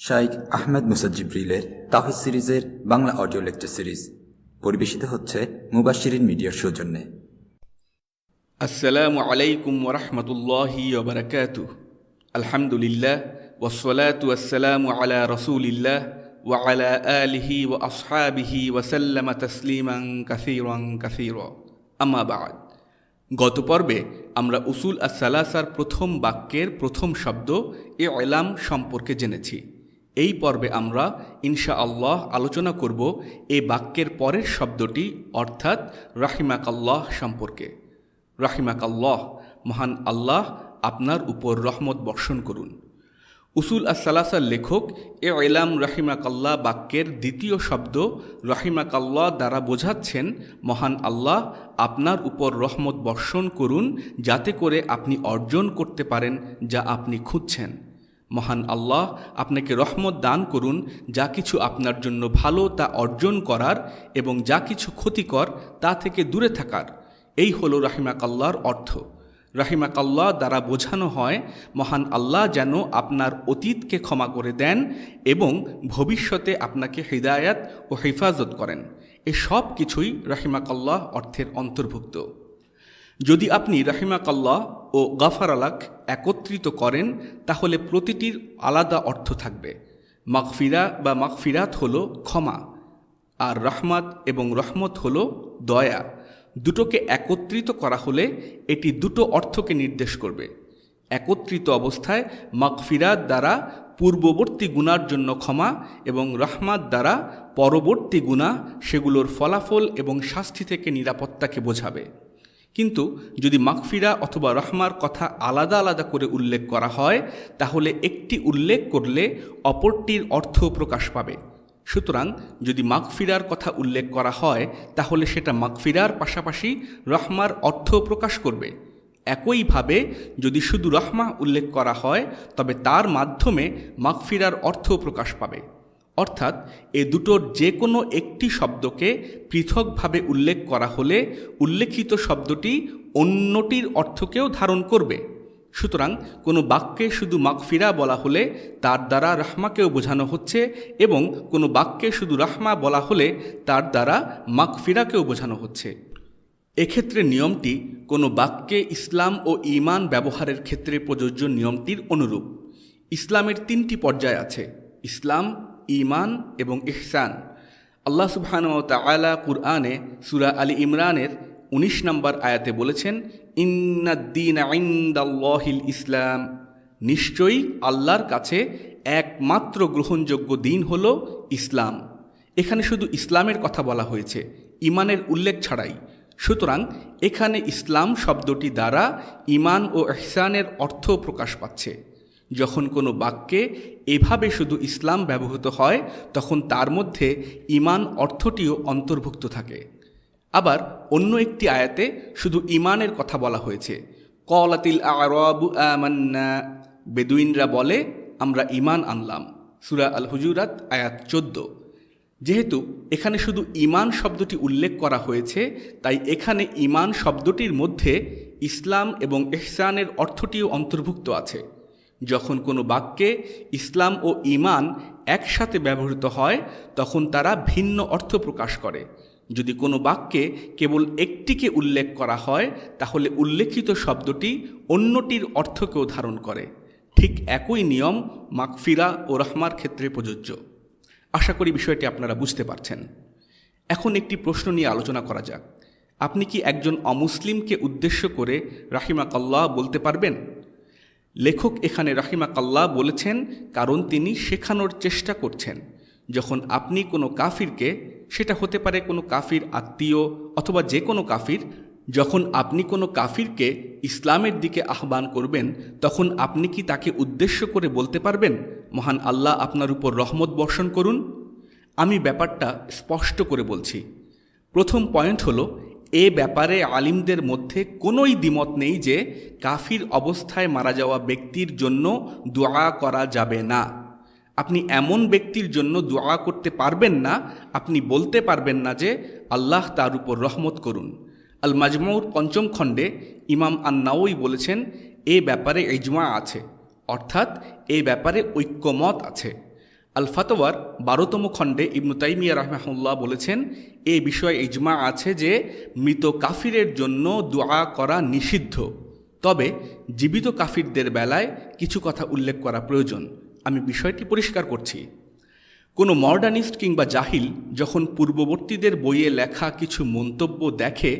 শাইখ আহমেদ মুসা জিবরিলের তাওহীদ সিরিজের Bangla audio lecture series পরিবেশিত হচ্ছে মুবাশশিরিন মিডিয়ার সৌজন্যে। আসসালামু আলাইকুম ওয়া রাহমাতুল্লাহি ওয়া বারাকাতুহু। আলহামদুলিল্লাহ ওয়াসসালাতু ওয়াসসালামু আলা রাসূলিল্লাহ ওয়া আলা আলিহি ওয়া আসহাবিহি ওয়া সাল্লামা তাসলিমান কাসীরান কাসীরা। আম্মা বা'দ। গত পর্বে আমরা উসুল আস-সালাসার প্রথম বাক্যের প্রথম শব্দ ইলাম সম্পর্কে জেনেছি। এই পর্বে আমরা ইনশাআল্লাহ আলোচনা করব এই বাক্যের পরের শব্দটি অর্থাৎ রাহিমাকাল্লাহ সম্পর্কে। রাহিমাকাল্লাহ, মহান আল্লাহ আপনার উপর রহমত বর্ষণ করুন। উসুল আস-সালাসার লেখক ইলাম রাহিমাকাল্লাহ বাক্যের দ্বিতীয় শব্দ রাহিমাকাল্লাহ দ্বারা বোঝাচ্ছেন মহান আল্লাহ আপনার উপর রহমত বর্ষণ করুন, যাতে করে আপনি অর্জন করতে পারেন যা আপনি খুঁজছেন। মহান আল্লাহ আপনাকে রহমত দান করুন, যা কিছু আপনার জন্য ভালো তা অর্জন করার এবং যা কিছু ক্ষতিকর তা থেকে দূরে থাকার। এই হলো রাহিমাকাল্লাহর অর্থ। রাহিমাকাল্লাহ দ্বারা বোঝানো হয় মহান আল্লাহ যেন আপনার অতীতকে ক্ষমা করে দেন এবং ভবিষ্যতে আপনাকে হিদায়াত ও হেফাজত করেন। এ সব কিছুই রাহিমাকাল্লাহ অর্থের অন্তর্ভুক্ত। যদি আপনি রাহিমাকাল্লাহ ও গাফারালাক একত্রিত করেন তাহলে প্রতিটির আলাদা অর্থ থাকবে। মাগফিরা বা মাগফিরাত হলো ক্ষমা, আর রহমাত এবং রহমত হলো দয়া। দুটোকে একত্রিত করা হলে এটি দুটো অর্থকে নির্দেশ করবে। একত্রিত অবস্থায় মাগফিরাত দ্বারা পূর্ববর্তী গুনার জন্য ক্ষমা এবং রহমাত দ্বারা পরবর্তী গুনাহ, সেগুলোর ফলাফল এবং শাস্তি থেকে নিরাপত্তাকে বোঝাবে। কিন্তু যদি মাগফিরা অথবা রহমার কথা আলাদা আলাদা করে উল্লেখ করা হয় তাহলে একটি উল্লেখ করলে অপরটির অর্থ প্রকাশ পাবে। সুতরাং যদি মাগফিরার কথা উল্লেখ করা হয় তাহলে সেটা মাগফিরার পাশাপাশি রহমার অর্থ প্রকাশ করবে। একইভাবে যদি শুধু রহমা উল্লেখ করা হয় তবে তার মাধ্যমে মাগফিরার অর্থ প্রকাশ পাবে। অর্থাৎ এ দুটোর যে কোনো একটি শব্দকে পৃথকভাবে উল্লেখ করা হলে উল্লেখিত শব্দটি অন্যটির অর্থকেও ধারণ করবে। সুতরাং কোনো বাক্যে শুধু মাগফিরা বলা হলে তার দ্বারা রহমাকেও বোঝানো হচ্ছে এবং কোনো বাক্যে শুধু রহমা বলা হলে তার দ্বারা মাগফিরাকেও বোঝানো হচ্ছে। এক্ষেত্রে নিয়মটি কোনো বাক্যে ইসলাম ও ঈমান ব্যবহারের ক্ষেত্রে প্রযোজ্য নিয়মটির অনুরূপ। ইসলামের তিনটি পর্যায় আছে: ইসলাম, ঈমান এবং ইহসান। আল্লাহ সুবহানাহু ওয়া তাআলা কুরআনে সূরা আলী ইমরানের 19 নম্বর আয়াতে বলেছেন, ইন্নাদ-দীনা ইনদাল্লাহিল ইসলাম, নিশ্চয়ই আল্লাহর কাছে একমাত্র গ্রহণযোগ্য দিন হল ইসলাম। এখানে শুধু ইসলামের কথা বলা হয়েছে, ঈমানের উল্লেখ ছাড়াই। সুতরাং এখানে ইসলাম শব্দটি দ্বারা ঈমান ও ইহসানের অর্থ প্রকাশ পাচ্ছে। যখন কোনো বাক্যে এভাবে শুধু ইসলাম ব্যবহৃত হয় তখন তার মধ্যে ঈমান অর্থটিও অন্তর্ভুক্ত থাকে। আবার অন্য একটি আয়াতে শুধু ঈমানের কথা বলা হয়েছে। ক্বালাতিল আ'রাবু আমান্না, বেদুইনরা বলে আমরা ঈমান আনলাম। সূরা আল হুজুরাত আয়াত 14। যেহেতু এখানে শুধু ঈমান শব্দটি উল্লেখ করা হয়েছে তাই এখানে ঈমান শব্দটির মধ্যে ইসলাম এবং ইহসানের অর্থটিও অন্তর্ভুক্ত আছে। যখন কোনো বাক্যে ইসলাম ও ঈমান একসাথে ব্যবহৃত হয় তখন তারা ভিন্ন অর্থ প্রকাশ করে। যদি কোনো বাক্যে কেবল একটিকে উল্লেখ করা হয় তাহলে উল্লেখিত শব্দটি অন্যটির অর্থকেও ধারণ করে। ঠিক একই নিয়ম মাগফিরা ও রহমার ক্ষেত্রে প্রযোজ্য। আশা করি বিষয়টি আপনারা বুঝতে পারছেন। এখন একটি প্রশ্ন নিয়ে আলোচনা করা যাক। আপনি কি একজন অমুসলিমকে উদ্দেশ্য করে রাহিমাকাল্লাহ বলতে পারবেন? লেখক এখানে রাহিমাকাল্লাহ বলেছেন কারণ তিনি শেখানোর চেষ্টা করছেন। যখন আপনি কোনো কাফিরকে, সেটা হতে পারে কোনো কাফির আত্মীয় অথবা যে কোনো কাফির, যখন আপনি কোনো কাফিরকে ইসলামের দিকে আহ্বান করবেন তখন আপনি কি তাকে উদ্দেশ্য করে বলতে পারবেন মহান আল্লাহ আপনার উপর রহমত বর্ষণ করুন? আমি ব্যাপারটা স্পষ্ট করে বলছি। প্রথম পয়েন্ট হলো, এ ব্যাপারে আলিমদের মধ্যে কোনোই দ্বিমত নেই যে কাফির অবস্থায় মারা যাওয়া ব্যক্তির জন্য দোয়া করা যাবে না। আপনি এমন ব্যক্তির জন্য দোয়া করতে পারবেন না, আপনি বলতে পারবেন না যে আল্লাহ তার উপর রহমত করুন। আল মাজমুর 5ম খণ্ডে ইমাম আন-নাওয়ী বলেছেন এ ব্যাপারে ইজমা আছে, অর্থাৎ এ ব্যাপারে ঐক্যমত আছে। আল ফাতওয়ার 12তম খণ্ডে ইবনু তাইমিয়া রাহমাহুল্লাহ বলেছেন, এ বিষয়ে ইজমা আছে যে মৃত কাফিরের জন্য দোয়া করা নিষিদ্ধ। তবে জীবিত কাফিরদের বেলায় কিছু কথা উল্লেখ করা প্রয়োজন। আমি বিষয়টি পরিষ্কার করছি। কোনো মডার্নিস্ট কিংবা জাহিল যখন পূর্ববর্তীদের বইয়ে লেখা কিছু মন্তব্য দেখে,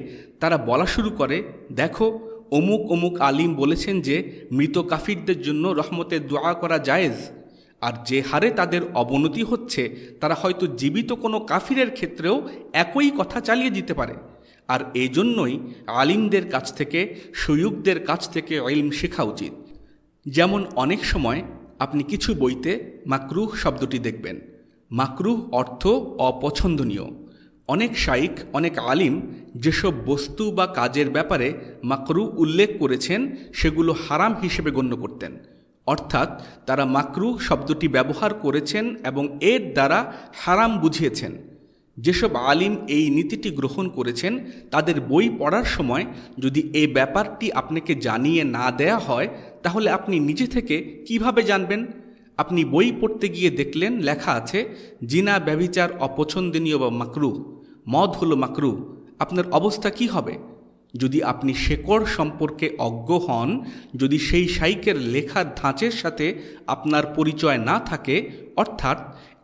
তারা বলা শুরু করে, দেখো অমুক অমুক আলিম বলেছেন যে মৃত কাফিরদের জন্য রহমতের দোয়া করা জায়েজ। আর যে হারে তাদের অবনতি হচ্ছে, তারা হয়তো জীবিত কোনো কাফিরের ক্ষেত্রেও একই কথা চালিয়ে দিতে পারে। আর এই জন্যই আলিমদের কাছ থেকে, শয়ুখদের কাছ থেকে ইলম শেখা উচিত। যেমন অনেক সময় আপনি কিছু বইতে মাকরুহ শব্দটি দেখবেন। মাকরুহ অর্থ অপছন্দনীয়। অনেক শাইখ, অনেক আলিম যেসব বস্তু বা কাজের ব্যাপারে মাকরুহ উল্লেখ করেছেন, সেগুলো হারাম হিসেবে গণ্য করতেন। অর্থাৎ তারা মাকরুহ শব্দটি ব্যবহার করেছেন এবং এর দ্বারা হারাম বুঝিয়েছেন। যেসব আলিম এই নীতিটি গ্রহণ করেছেন, তাদের বই পড়ার সময় যদি এই ব্যাপারটি আপনাকে জানিয়ে না দেয়া হয়, তাহলে আপনি নিজে থেকে কিভাবে জানবেন? আপনি বই পড়তে গিয়ে দেখলেন লেখা আছে জিনা ব্যভিচার অপছন্দনীয় বা মাকরুহ, মদ হলো মাকরুহ। আপনার অবস্থা কি হবে? যদি আপনি শেকড় সম্পর্কে অজ্ঞ হন, যদি সেই শাইখের লেখার ধাঁচের সাথে আপনার পরিচয় না থাকে, অর্থাৎ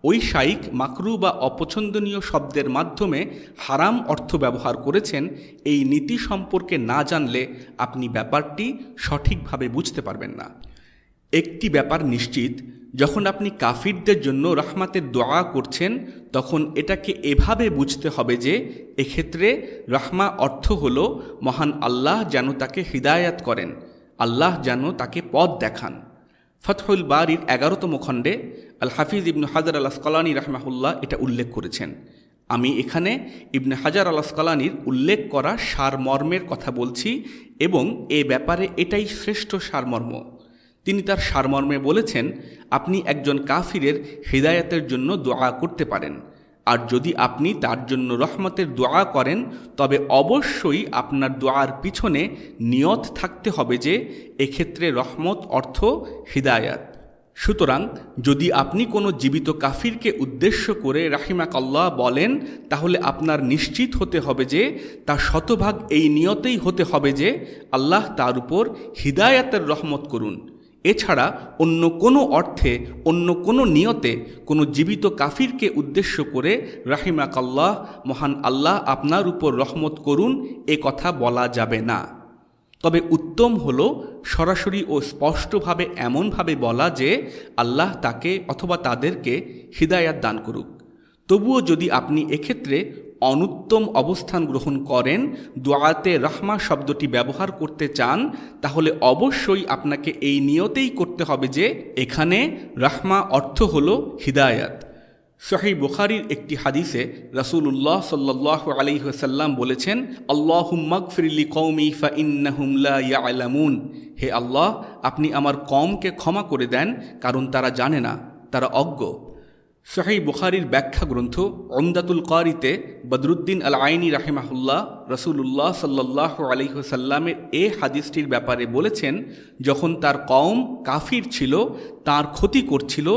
ওই শাইখ মাকরুহ বা অপছন্দনীয় শব্দের মাধ্যমে হারাম অর্থ ব্যবহার করেছেন, এই নীতি সম্পর্কে না জানলে আপনি ব্যাপারটি সঠিকভাবে বুঝতে পারবেন না। একটি ব্যাপার নিশ্চিত, যখন আপনি কাফিরদের জন্য রহমতের দোয়া করছেন, তখন এটাকে এভাবে বুঝতে হবে যে এক্ষেত্রে রহমা অর্থ হল মহান আল্লাহ যেন তাকে হিদায়াত করেন, আল্লাহ যেন তাকে পথ দেখান। ফতহুল বারির 11তম খণ্ডে আল হাফিজ ইবনু হাজার আল আসকালানী রাহমাহুল্লাহ এটা উল্লেখ করেছেন। আমি এখানে ইবনে হাজার আল আসকালানীর উল্লেখ করা সারমর্মের কথা বলছি এবং এ ব্যাপারে এটাই শ্রেষ্ঠ সারমর্ম। তিনি তার সারমর্মে বলেছেন, আপনি একজন কাফিরের হিদায়াতের জন্য দোয়া করতে পারেন, আর যদি আপনি তার জন্য রহমতের দোয়া করেন, তবে অবশ্যই আপনার দোয়ার পিছনে নিয়ত থাকতে হবে যে এক্ষেত্রে রহমত অর্থ হিদায়াত। সুতরাং যদি আপনি কোনো জীবিত কাফিরকে উদ্দেশ্য করে রাহিমাকাল্লাহ বলেন, তাহলে আপনার নিশ্চিত হতে হবে যে তা শতভাগ এই নিয়তেই হতে হবে যে আল্লাহ তার উপর হিদায়াতের রহমত করুন। এছাড়া অন্য কোনো অর্থে, অন্য কোনো নিয়তে কোনো জীবিত কাফিরকে উদ্দেশ্য করে রাহিমাকাল্লাহ, মহান আল্লাহ আপনার উপর রহমত করুন, এ কথা বলা যাবে না। তবে উত্তম হল সরাসরি ও স্পষ্টভাবে এমনভাবে বলা যে আল্লাহ তাকে অথবা তাদেরকে হিদায়াত দান করুক। তবুও যদি আপনি এক্ষেত্রে অনুত্তম অবস্থান গ্রহণ করেন, দোয়াতে রাহমা শব্দটি ব্যবহার করতে চান, তাহলে অবশ্যই আপনাকে এই নিয়তেই করতে হবে যে এখানে রাহমা অর্থ হল হিদায়াত। সহিহ বুখারীর একটি হাদিসে রাসূলুল্লাহ সাল্লাল্লাহু আলাইহি ওয়াসাল্লাম বলেছেন, আল্লাহুম্মাগফির লিকওমি ফাইন্নাহুম লা ইয়ালামুন। হে আল্লাহ, আপনি আমার কওমকে ক্ষমা করে দেন, কারণ তারা জানে না, তারা অজ্ঞ। সহিহ বুখারীর ব্যাখ্যা গ্রন্থ উমদাতুল কারিতে বদরুদ্দিন আল আইনি রাহিমাহুল্লাহ রাসূলুল্লাহ সাল্লাল্লাহু আলাইহি ওয়াসাল্লামের এ হাদিসটির ব্যাপারে বলেছেন, যখন তার কওম কাফির ছিল, তার ক্ষতি করছিল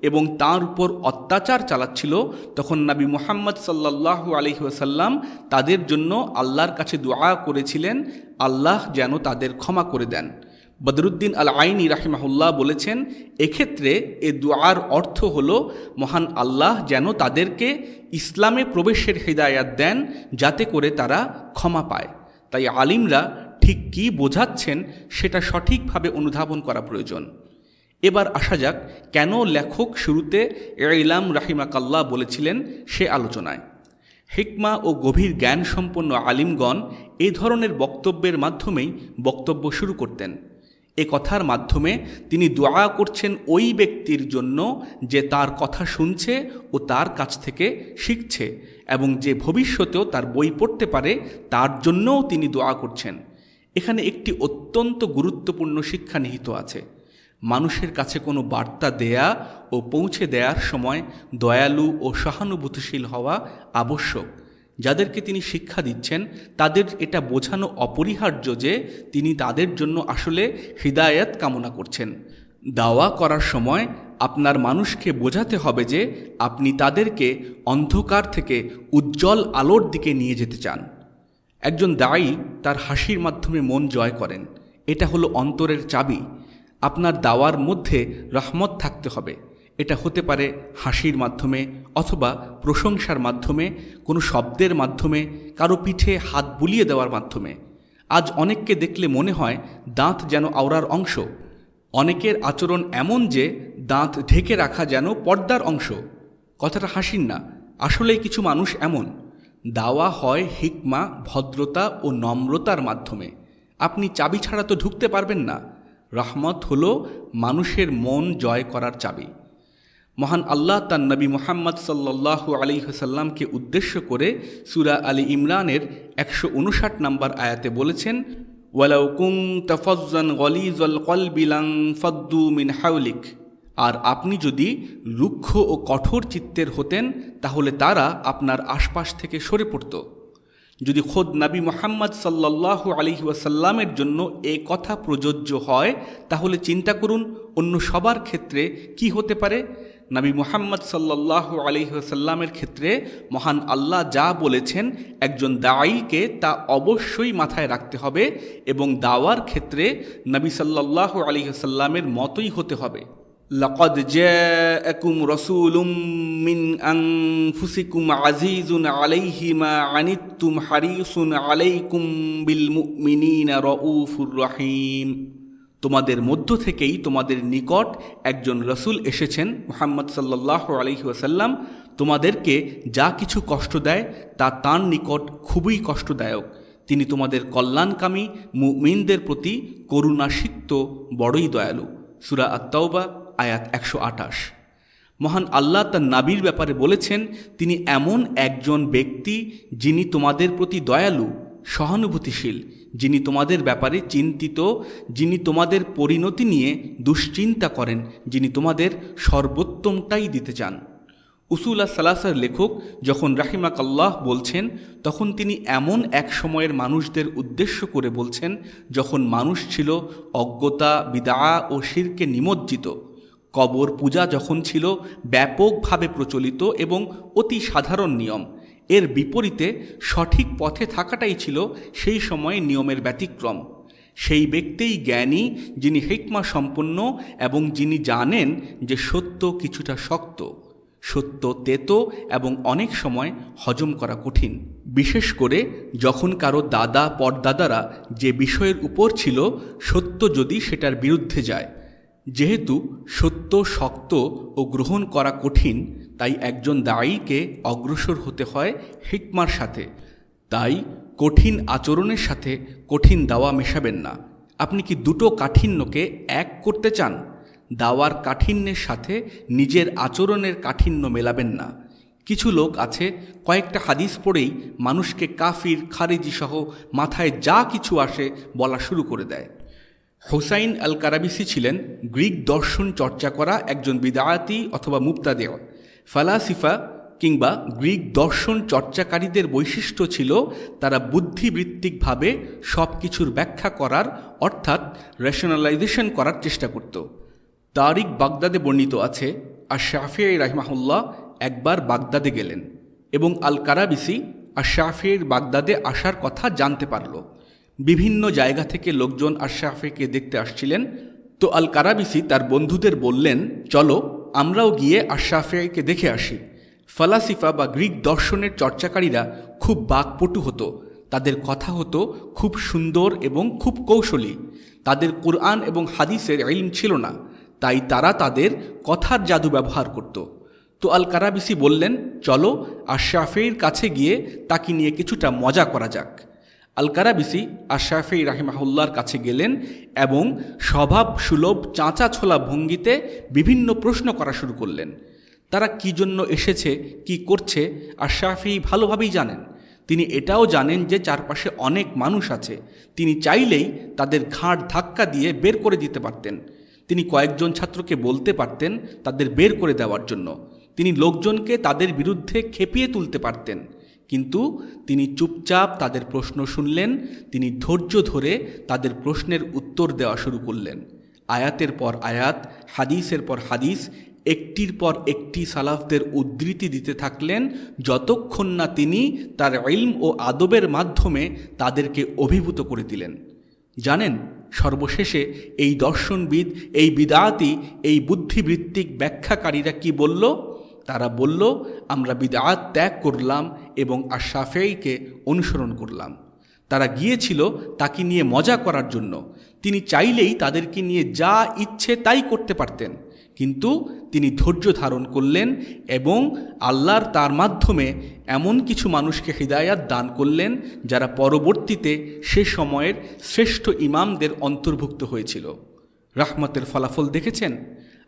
এবং তার উপর অত্যাচার চালাচ্ছিল, তখন নবী মুহাম্মদ সাল্লাল্লাহু আলাইহি ওয়াসাল্লাম তাদের জন্য আল্লাহর কাছে দোয়া করেছিলেন, আল্লাহ যেন তাদের ক্ষমা করে দেন। বদরুদ্দিন আল আইনি রাহিমাহুল্লাহ বলেছেন, এক্ষেত্রে এ দুআর অর্থ হল মহান আল্লাহ যেন তাদেরকে ইসলামে প্রবেশের হিদায়াত দেন, যাতে করে তারা ক্ষমা পায়। তাই আলিমরা ঠিক কী বোঝাচ্ছেন সেটা সঠিকভাবে অনুধাবন করা প্রয়োজন। এবার আসা যাক কেন লেখক শুরুতে ইলাম রাহিমাকাল্লাহ বলেছিলেন সে আলোচনায়। হিকমা ও গভীর জ্ঞান সম্পন্ন আলিমগণ এ ধরনের বক্তব্যের মাধ্যমেই বক্তব্য শুরু করতেন। এ কথার মাধ্যমে তিনি দোয়া করছেন ওই ব্যক্তির জন্য যে তার কথা শুনছে ও তার কাছ থেকে শিখছে, এবং যে ভবিষ্যতেও তার বই পড়তে পারে, তার জন্যও তিনি দোয়া করছেন। এখানে একটি অত্যন্ত গুরুত্বপূর্ণ শিক্ষা নিহিত আছে। মানুষের কাছে কোনো বার্তা দেয়া ও পৌঁছে দেওয়ার সময় দয়ালু ও সহানুভূতিশীল হওয়া আবশ্যক। যাদেরকে তিনি শিক্ষা দিচ্ছেন তাদের এটা বোঝানো অপরিহার্য যে তিনি তাদের জন্য আসলে হিদায়াত কামনা করছেন। দাওয়া করার সময় আপনার মানুষকে বোঝাতে হবে যে আপনি তাদেরকে অন্ধকার থেকে উজ্জ্বল আলোর দিকে নিয়ে যেতে চান। একজন দায়ী তার হাসির মাধ্যমে মন জয় করেন। এটা হলো অন্তরের চাবি। আপনার দাওয়ার মধ্যে রহমত থাকতে হবে। এটা হতে পারে হাসির মাধ্যমে অথবা প্রশংসার মাধ্যমে, কোনো শব্দের মাধ্যমে, কারো পিঠে হাত বুলিয়ে দেওয়ার মাধ্যমে। আজ অনেককে দেখলে মনে হয় দাঁত যেন আওরার অংশ। অনেকের আচরণ এমন যে দাঁত ঢেকে রাখা যেন পর্দার অংশ। কথাটা হাসির না, আসলেই কিছু মানুষ এমন। দাওয়া হয় হিকমা, ভদ্রতা ও নম্রতার মাধ্যমে। আপনি চাবি ছাড়া তো ঢুকতে পারবেন না। রহমত হলো মানুষের মন জয় করার চাবি। মহান আল্লাহ তার নবী মুহাম্মদ সাল্লাল্লাহু আলাইহি ওয়াসাল্লামকে উদ্দেশ্য করে সূরা আলী ইমরানের 159 নম্বর আয়াতে বলেছেন, ওয়ালাউ কুনতা ফাজ্জান গলিজাল কলবি লানফাদ্দু মিন হাওলিক। আর আপনি যদি রুক্ষ ও কঠোর চিত্তের হতেন তাহলে তারা আপনার আশপাশ থেকে সরে পড়ত। যদি খোদ নবী মুহাম্মদ সাল্লাল্লাহু আলাইহি ওয়াসাল্লামের জন্য এ কথা প্রযোজ্য হয় তাহলে চিন্তা করুন অন্য সবার ক্ষেত্রে কি হতে পারে। নবী মুহাম্মদ সাল্লাল্লাহু আলাইহি ওয়াসাল্লামের ক্ষেত্রে মহান আল্লাহ যা বলেছেন একজন দাঈকে তা অবশ্যই মাথায় রাখতে হবে এবং দাওয়ার ক্ষেত্রে নবী সাল্লাল্লাহু আলাইহি ওয়াসাল্লামের মতোই হতে হবে। লাকাদ জাআকুম রাসূলুম মিন আনফুসিকুম আজিজুন আলাইহি মা আনিত্তুম হারিসুন আলাইকুম বিল মুমিনিনা রাউফুর রহিম। তোমাদের মধ্য থেকেই তোমাদের নিকট একজন রসুল এসেছেন, মুহাম্মদ সাল্লাল্লাহু আলাইহি ওয়াসাল্লাম। তোমাদেরকে যা কিছু কষ্ট দেয় তা তাঁর নিকট খুবই কষ্টদায়ক। তিনি তোমাদের কল্যাণকামী, মুমিনদের প্রতি করুণাসিক্ত, বড়ই দয়ালু। সূরা আত-তাওবা আয়াত 128। মহান আল্লাহ তার নাবির ব্যাপারে বলেছেন, তিনি এমন একজন ব্যক্তি যিনি তোমাদের প্রতি দয়ালু, সহানুভূতিশীল, যিনি তোমাদের ব্যাপারে চিন্তিত, যিনি তোমাদের পরিণতি নিয়ে দুশ্চিন্তা করেন, যিনি তোমাদের সর্বোত্তমটাই দিতে চান। উসুলা সালাসার লেখক যখন রাহিমাকাল্লাহ বলছেন তখন তিনি এমন এক সময়ের মানুষদের উদ্দেশ্য করে বলছেন যখন মানুষ ছিল অজ্ঞতা, বিদআ ও শিরকে নিমজ্জিত। কবর পূজা যখন ছিল ব্যাপকভাবে প্রচলিত এবং অতি সাধারণ নিয়ম। এর বিপরীতে সঠিক পথে থাকাটাই ছিল সেই সময়ে নিয়মের ব্যতিক্রম। সেই ব্যক্তিই জ্ঞানী যিনি হিকমা সম্পন্ন এবং যিনি জানেন যে সত্য কিছুটা শক্ত, সত্য তেতো এবং অনেক সময় হজম করা কঠিন। বিশেষ করে যখন কারো দাদা পরদাদারা যে বিষয়ের উপর ছিল সত্য যদি সেটার বিরুদ্ধে যায়। যেহেতু সত্য শক্ত ও গ্রহণ করা কঠিন, তাই একজন দায়ীকে অগ্রসর হতে হয় হিকমার সাথে। তাই কঠিন আচরণের সাথে কঠিন দাওয়া মেশাবেন না। আপনি কি দুটো কাঠিন্যকে এক করতে চান? দাওয়ার কাঠিন্যের সাথে নিজের আচরণের কাঠিন্য মেলাবেন না। কিছু লোক আছে কয়েকটা হাদিস পড়েই মানুষকে কাফির, খারিজি সহ মাথায় যা কিছু আসে বলা শুরু করে দেয়। হুসাইন আল কারাবিসি ছিলেন গ্রিক দর্শন চর্চা করা একজন বিদআতি অথবা মুবতাদিআ। ফালাসিফা কিংবা গ্রিক দর্শন চর্চাকারীদের বৈশিষ্ট্য ছিল তারা বুদ্ধিবৃত্তিকভাবে সব কিছুর ব্যাখ্যা করার অর্থাৎ রেশনালাইজেশন করার চেষ্টা করত। তারিক বাগদাদে বর্ণিত আছে, আশ-শাফিঈ রাহিমাহুল্লাহ একবার বাগদাদে গেলেন এবং আল কারাবিসি আশ-শাফিঈর বাগদাদে আসার কথা জানতে পারল। বিভিন্ন জায়গা থেকে লোকজন আশ-শাফিঈকে দেখতে আসছিলেন। তো আল কারাবিসি তার বন্ধুদের বললেন, চলো আমরাও গিয়ে আশ-শাফিঈকে দেখে আসি। ফালাসিফা বা গ্রিক দর্শনের চর্চাকারীরা খুব বাকপটু হতো। তাদের কথা হতো খুব সুন্দর এবং খুব কৌশলী। তাদের কুরআন এবং হাদিসের ইলম ছিল না, তাই তারা তাদের কথার জাদু ব্যবহার করত। তো আল কারাবিসি বললেন, চলো আশ-শাফিঈর কাছে গিয়ে তাকে নিয়ে কিছুটা মজা করা যাক। আল কারাবিসি আশ-শাফিঈ রাহিমাহুল্লাহর কাছে গেলেন এবং স্বভাব সুলভ চাঁচা ছোলা ভঙ্গিতে বিভিন্ন প্রশ্ন করা শুরু করলেন। তারা কি জন্য এসেছে, কি করছে আশ-শাফিঈ ভালোভাবেই জানেন। তিনি এটাও জানেন যে চারপাশে অনেক মানুষ আছে। তিনি চাইলেই তাদের ঘাড় ধাক্কা দিয়ে বের করে দিতে পারতেন। তিনি কয়েকজন ছাত্রকে বলতে পারতেন তাদের বের করে দেওয়ার জন্য। তিনি লোকজনকে তাদের বিরুদ্ধে খেপিয়ে তুলতে পারতেন, কিন্তু তিনি চুপচাপ তাদের প্রশ্ন শুনলেন। তিনি ধৈর্য ধরে তাদের প্রশ্নের উত্তর দেওয়া শুরু করলেন। আয়াতের পর আয়াত, হাদিসের পর হাদিস, একটির পর একটি সালাফদের উদ্ধৃতি দিতে থাকলেন, যতক্ষণ না তিনি তার ইলম ও আদবের মাধ্যমে তাদেরকে অভিভূত করে দিলেন। জানেন, সর্বশেষে এই দর্শনবিদ, এই বিদআতি, এই বুদ্ধিবৃত্তিক ব্যাখ্যাকারীরা কি বলল? তারা বলল, আমরা বিদআত ত্যাগ করলাম এবং আশ-শাফিঈকে অনুসরণ করলাম। তারা গিয়েছিল তাকে নিয়ে মজা করার জন্য। তিনি চাইলেই তাদেরকে নিয়ে যা ইচ্ছে তাই করতে পারতেন, কিন্তু তিনি ধৈর্য ধারণ করলেন এবং আল্লাহর তার মাধ্যমে এমন কিছু মানুষকে হিদায়াত দান করলেন যারা পরবর্তীতে সে সময়ের শ্রেষ্ঠ ইমামদের অন্তর্ভুক্ত হয়েছিল। রাহমতের ফলাফল দেখেছেন।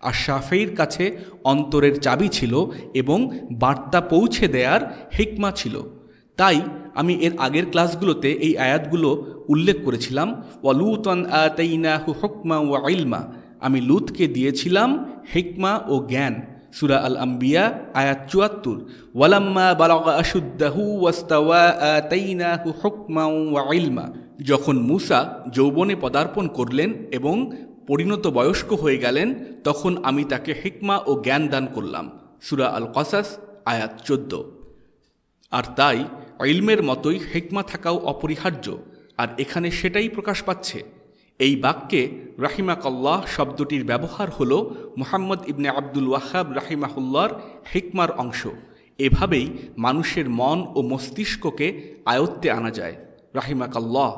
আর শাফিঈর কাছে অন্তরের চাবি ছিল এবং বার্তা পৌঁছে দেওয়ার হিকমা ছিল। তাই আমি এর আগের ক্লাসগুলোতে এই আয়াতগুলো উল্লেখ করেছিলাম। ওয়ালুতান আতাইনাহু হুকমা ওয়া ইলমা, আমি লুতকে দিয়েছিলাম হিকমা ও জ্ঞান। সূরা আল আম্বিয়া আয়াত ৭৪। ওয়ালাম্মা বালাগা আশুদ্দাহু ওয়াস্তাওয়া আতাইনাহু হুকমা ওয়া ইলমা, যখন মূসা যৌবনে পদার্পণ করলেন এবং পরিণত বয়স্ক হয়ে গেলেন, তখন আমি তাকে হিকমা ও জ্ঞান দান করলাম। সূরা আল কসাস আয়াত ১৪। আর তাই ইলমের মতোই হিকমা থাকাও অপরিহার্য, আর এখানে সেটাই প্রকাশ পাচ্ছে। এই বাক্যে রাহিমাকাল্লাহ শব্দটির ব্যবহার হল মুহাম্মদ ইবনে আব্দুল ওয়াহাব রাহিমাহুল্লাহর হিকমার অংশ। এভাবেই মানুষের মন ও মস্তিষ্ককে আয়ত্তে আনা যায়। রাহিমাকাল্লাহ,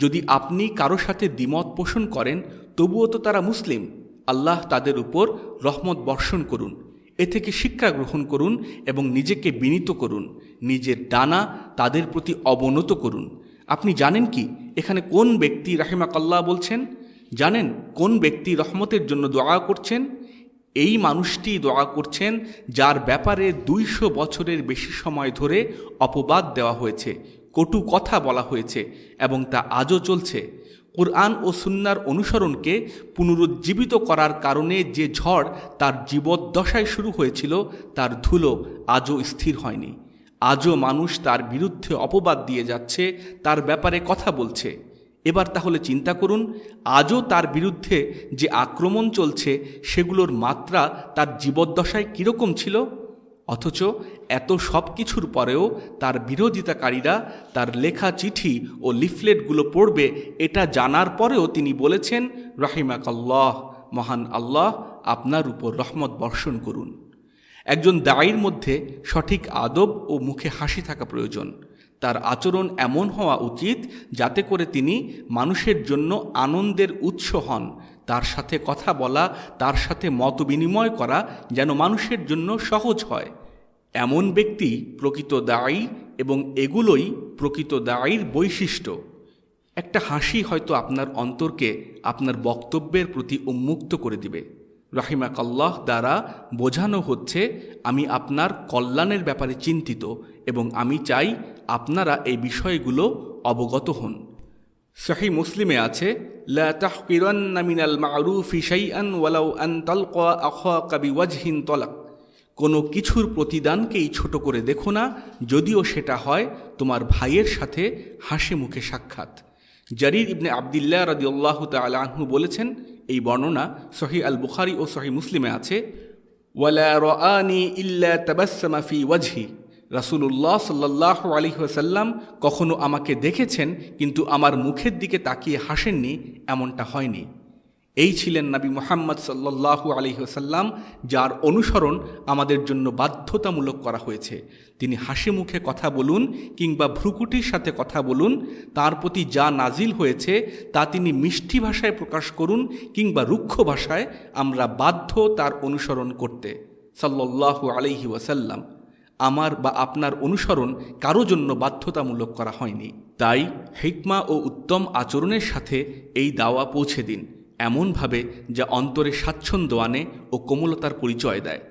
যদি আপনি কারো সাথে দ্বিমত পোষণ করেন, তবুও তো তারা মুসলিম। আল্লাহ তাদের উপর রহমত বর্ষণ করুন। এ থেকে শিক্ষা গ্রহণ করুন এবং নিজেকে বিনীত করুন, নিজের ডানা তাদের প্রতি অবনত করুন। আপনি জানেন কি এখানে কোন ব্যক্তি রাহিমাকাল্লাহ বলছেন? জানেন কোন ব্যক্তি রহমতের জন্য দোয়া করছেন? এই মানুষটি দোয়া করছেন যার ব্যাপারে ২০০ বছরের বেশি সময় ধরে অপবাদ দেওয়া হয়েছে, কটু কথা বলা হয়েছে এবং তা আজও চলছে। কুরআন ও সুন্নাহর অনুসরণকে পুনরুজ্জীবিত করার কারণে যে ঝড় তার জীবদ্দশায় শুরু হয়েছিল, তার ধুলো আজও স্থির হয়নি। আজও মানুষ তার বিরুদ্ধে অপবাদ দিয়ে যাচ্ছে, তার ব্যাপারে কথা বলছে। এবার তাহলে চিন্তা করুন, আজও তার বিরুদ্ধে যে আক্রমণ চলছে সেগুলোর মাত্রা তার জীবদ্দশায় কীরকম ছিল। অথচ এত সব কিছুর পরেও তার বিরোধিতাকারীরা তার লেখা চিঠি ও লিফলেটগুলো পড়বে এটা জানার পরেও তিনি বলেছেন, রাহিমাকাল্লাহ, মহান আল্লাহ আপনার উপর রহমত বর্ষণ করুন। একজন দায়ীর মধ্যে সঠিক আদব ও মুখে হাসি থাকা প্রয়োজন। তার আচরণ এমন হওয়া উচিত যাতে করে তিনি মানুষের জন্য আনন্দের উৎস হন। তার সাথে কথা বলা, তার সাথে মত বিনিময় করা যেন মানুষের জন্য সহজ হয়। এমন ব্যক্তি প্রকৃত দায়ী এবং এগুলোই প্রকৃত দায়ীর বৈশিষ্ট্য। একটা হাসি হয়তো আপনার অন্তরকে আপনার বক্তব্যের প্রতি উন্মুক্ত করে দিবে। রাহিমাকাল্লাহ দ্বারা বোঝানো হচ্ছে, আমি আপনার কল্যাণের ব্যাপারে চিন্তিত এবং আমি চাই আপনারা এই বিষয়গুলো অবগত হন। সহিহ মুসলিমে আছে, লা তাহকিরান্না মিনাল মা'রুফি শাইআন ওয়ালাউ আন তালকা আখাকা বিওয়াজহিন তালাক, কোনো কিছুর প্রতিদানকেই ছোট করে দেখো না, যদিও সেটা হয় তোমার ভাইয়ের সাথে হাসি মুখে সাক্ষাৎ। জারির ইবনে আবদুল্লাহ রাদিয়াল্লাহু তাআলা আনহু বলেছেন, এই বর্ণনা সহিহ আল বুখারী ও সহিহ মুসলিমে আছে, ওয়ালা রাআনি ইল্লা তাবাসসামা ফি ওয়াজহি, রাসূলুল্লাহ সাল্লাল্লাহু আলাইহি ওয়াসাল্লাম কখনো আমাকে দেখেছেন কিন্তু আমার মুখের দিকে তাকিয়ে হাসেননি, এমনটা হয়নি। এই ছিলেন নবী মুহাম্মদ সাল্লাল্লাহু আলাইহি ওয়াসাল্লাম, যার অনুসরণ আমাদের জন্য বাধ্যতামূলক করা হয়েছে। তিনি হাসি মুখে কথা বলুন কিংবা ভ্রুকুটির সাথে কথা বলুন, তার প্রতি যা নাজিল হয়েছে তা তিনি মিষ্টি ভাষায় প্রকাশ করুন কিংবা রুক্ষ ভাষায়, আমরা বাধ্য তার অনুসরণ করতে সাল্লাল্লাহু আলাইহি ওয়াসাল্লাম। আমার বা আপনার অনুসরণ কারো জন্য বাধ্যতামূলক করা হয়নি। তাই হিকমা ও উত্তম আচরণের সাথে এই দাওয়া পৌঁছে দিন, এমনভাবে যা অন্তরে স্বাচ্ছন্দ্য আনে ও কোমলতার পরিচয় দেয়।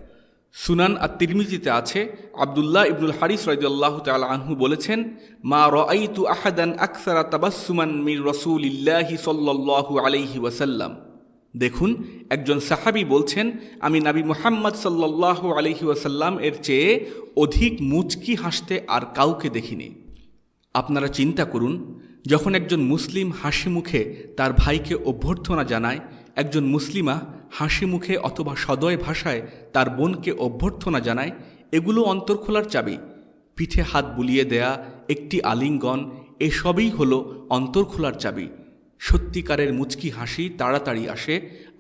সুনান আত-তিরমিজিতে আছে, আব্দুল্লাহ ইবনুল হারিস রাদিয়াল্লাহু তাআলা আনহু বলেছেন, মা রাআইতু আহাদান আকসারা তাবাসসুমান মির রাসূলিল্লাহি সাল্লাল্লাহু আলাইহি ওয়াসাল্লাম। দেখুন, একজন সাহাবী বলছেন, আমি নবী মুহাম্মদ সাল্লাল্লাহু আলাইহি ওয়াসাল্লাম এর চেয়ে অধিক মুচকি হাসতে আর কাউকে দেখিনি। আপনারা চিন্তা করুন, যখন একজন মুসলিম হাসি মুখে তার ভাইকে অভ্যর্থনা জানায়, একজন মুসলিমা হাসি মুখে অথবা সদয় ভাষায় তার বোনকে অভ্যর্থনা জানায়, এগুলো অন্তর খোলার চাবি। পিঠে হাত বুলিয়ে দেয়া, একটি আলিঙ্গন, এসবই হলো অন্তর খোলার চাবি। সত্যিকারের মুচকি হাসি তাড়াতাড়ি আসে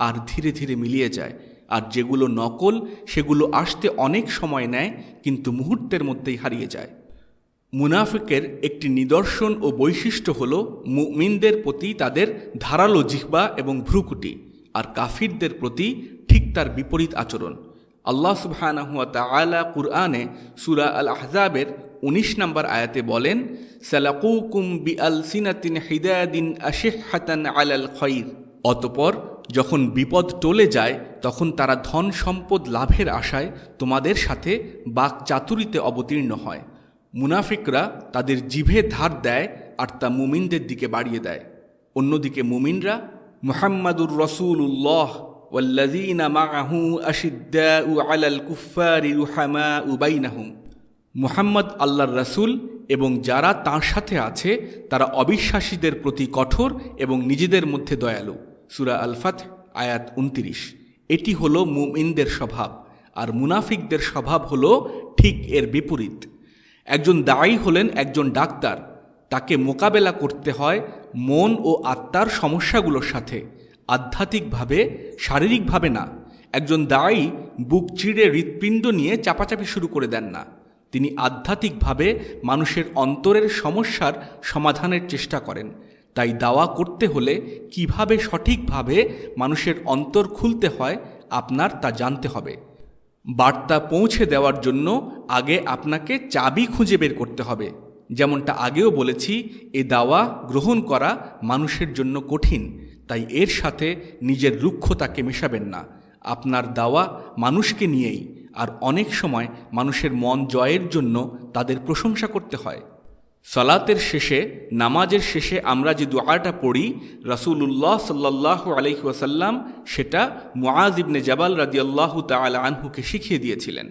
আর ধীরে ধীরে মিলিয়ে যায়, আর যেগুলো নকল সেগুলো আসতে অনেক সময় নেয়, কিন্তু মুহূর্তের মধ্যেই হারিয়ে যায়। মুনাফিকের একটি নিদর্শন ও বৈশিষ্ট্য হল মুমিনদের প্রতি তাদের ধারালো জিহ্বা এবং ভ্রুকুটি, আর কাফিরদের প্রতি ঠিক তার বিপরীত আচরণ। আল্লাহ সুবহানাহু ওয়া তাআলা কুরআনে সূরা আল আহজাবের 19 নম্বর আয়াতে বলেন, সালাকুকুম বিআলসিনাতিন হিদাদিন আশিহাতান আলাল খায়র। অতঃপর যখন বিপদ টলে যায় তখন তারা ধন সম্পদ লাভের আশায় তোমাদের সাথে বাকচাতুরিতে অবতীর্ণ হয়। মুনাফিকরা তাদের জিভে ধার দেয় আর তা মুমিনদের দিকে বাড়িয়ে দেয়। অন্যদিকে মুমিনরা মুহাম্মাদুর রাসূলুল্লাহ ওয়াল্লাযীনা মাআহু আশিদ্দাউ আলাল কুফফারি রুহামাউ বাইনাহুম। মুহাম্মদ আল্লাহর রাসূল এবং যারা তাঁর সাথে আছে তারা অবিশ্বাসীদের প্রতি কঠোর এবং নিজেদের মধ্যে দয়ালু। সূরা আল ফাth আয়াত 29। এটি হলো মুমিনদের স্বভাব, আর মুনাফিকদের স্বভাব হলো ঠিক এর বিপরীত। একজন দায়ী হলেন একজন ডাক্তার, তাকে মোকাবেলা করতে হয় মন ও আত্মার সমস্যাগুলোর সাথে, আধ্যাত্মিকভাবে, শারীরিকভাবে না। একজন দায়ী বুক চিড়ে হৃৎপিণ্ড নিয়ে চাপাচাপি শুরু করে দেন না, তিনি আধ্যাত্মিকভাবে মানুষের অন্তরের সমস্যার সমাধানের চেষ্টা করেন। তাই দাওয়া করতে হলে কিভাবে সঠিকভাবে মানুষের অন্তর খুলতে হয় আপনার তা জানতে হবে। বার্তা পৌঁছে দেওয়ার জন্য আগে আপনাকে চাবি খুঁজে বের করতে হবে। যেমনটা আগেও বলেছি, এ দাওয়া গ্রহণ করা মানুষের জন্য কঠিন, তাই এর সাথে নিজের রুক্ষতাকে মেশাবেন না। আপনার দাওয়া মানুষকে নিয়েই, আর অনেক সময় মানুষের মন জয়ের জন্য তাদের প্রশংসা করতে হয়। সালাতের শেষে, নামাজের শেষে আমরা যে দোয়াটা পড়ি, রাসূলুল্লাহ সাল্লাল্লাহু আলাইহি ওয়াসাল্লাম সেটা মুআজ ইবনে জাবাল রাদিয়াল্লাহু তাআলা আনহুকে শিখিয়ে দিয়েছিলেন।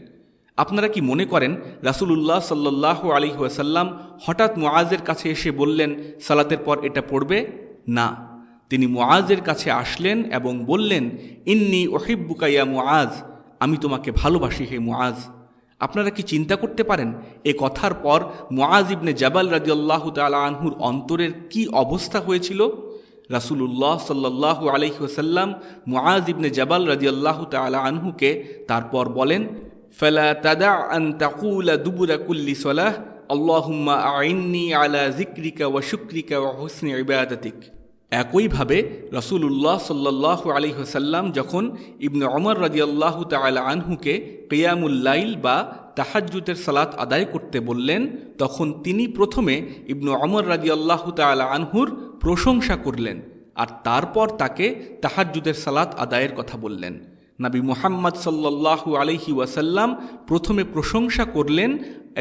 আপনারা কি মনে করেন রাসূলুল্লাহ সাল্লাল্লাহু আলাইহি ওয়াসাল্লাম হঠাৎ মুআজের কাছে এসে বললেন সালাতের পর এটা পড়বে? না, তিনি মুআজের কাছে আসলেন এবং বললেন, ইন্নী উহিব্বুকা ইয়া মুআজ, আমি তোমাকে ভালোবাসি হে মুআজ। আপনারা কি চিন্তা করতে পারেন এ কথার পর মুআজ ইবনে জাবাল রাদিয়াল্লাহু তাআলা আনহুর অন্তরের কি অবস্থা হয়েছিল? রাসূলুল্লাহ সাল্লাল্লাহু আলাইহি ওয়াসাল্লাম মুআজ ইবনে জাবাল রাদিয়াল্লাহু তাআলা আনহুকে তারপর বলেন, ফালা তাদা আন তাকুলা দুবুরা কুল্লি সালাহ আল্লাহুম্মা আইন্নি আলা যিকরিকা ওয়া শুকরিকা ওয়া হুসনি ইবাদাতিক। একইভাবে রাসূলুল্লাহ সাল্লাল্লাহু আলাইহি ওয়াসাল্লাম যখন ইবনে ওমর রাদিয়াল্লাহু তাআলা আনহুকে কিয়ামুল লাইল বা তাহাজ্জুদের সালাত আদায় করতে বললেন, তখন তিনি প্রথমে ইবনে ওমর রাদিয়াল্লাহু তাআলা আনহুর প্রশংসা করলেন, আর তারপর তাকে তাহাজ্জুদের সালাত আদায়ের কথা বললেন। নবী মুহাম্মদ সাল্লাল্লাহু আলাইহি ওয়াসাল্লাম প্রথমে প্রশংসা করলেন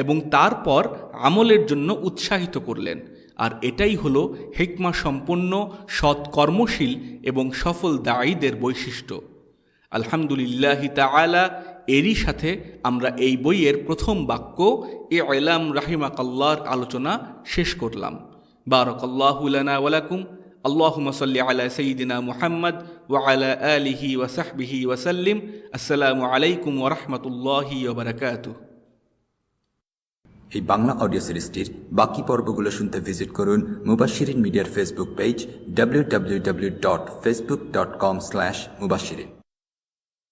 এবং তারপর আমলের জন্য উৎসাহিত করলেন, আর এটাই হলো হিকমা সম্পন্ন, সৎ কর্মশীল এবং সফল দায়ীদের বৈশিষ্ট্য। আলহামদুলিল্লাহি তাআলা, এরই সাথে আমরা এই বইয়ের প্রথম বাক্য ইলাম রাহিমাকাল্লাহর আলোচনা শেষ করলাম। বারাকাল্লাহু লানা ওয়া লাকুম। আল্লাহুম্মা সাল্লি আলা সাইয়্যিদিনা মুহাম্মদ ওয়া আলা আলিহি ওয়া সাহবিহি ওয়া সাল্লিম। আসসালামু আলাইকুম ওয়া রাহমাতুল্লাহি ওয়া বারাকাতুহু। এই বাংলা অডিও সিরিজটির বাকি পর্বগুলো শুনতে ভিজিট করুন মুবাশশিরিন মিডিয়ার ফেসবুক পেজ www.facebook.com/mubashirin।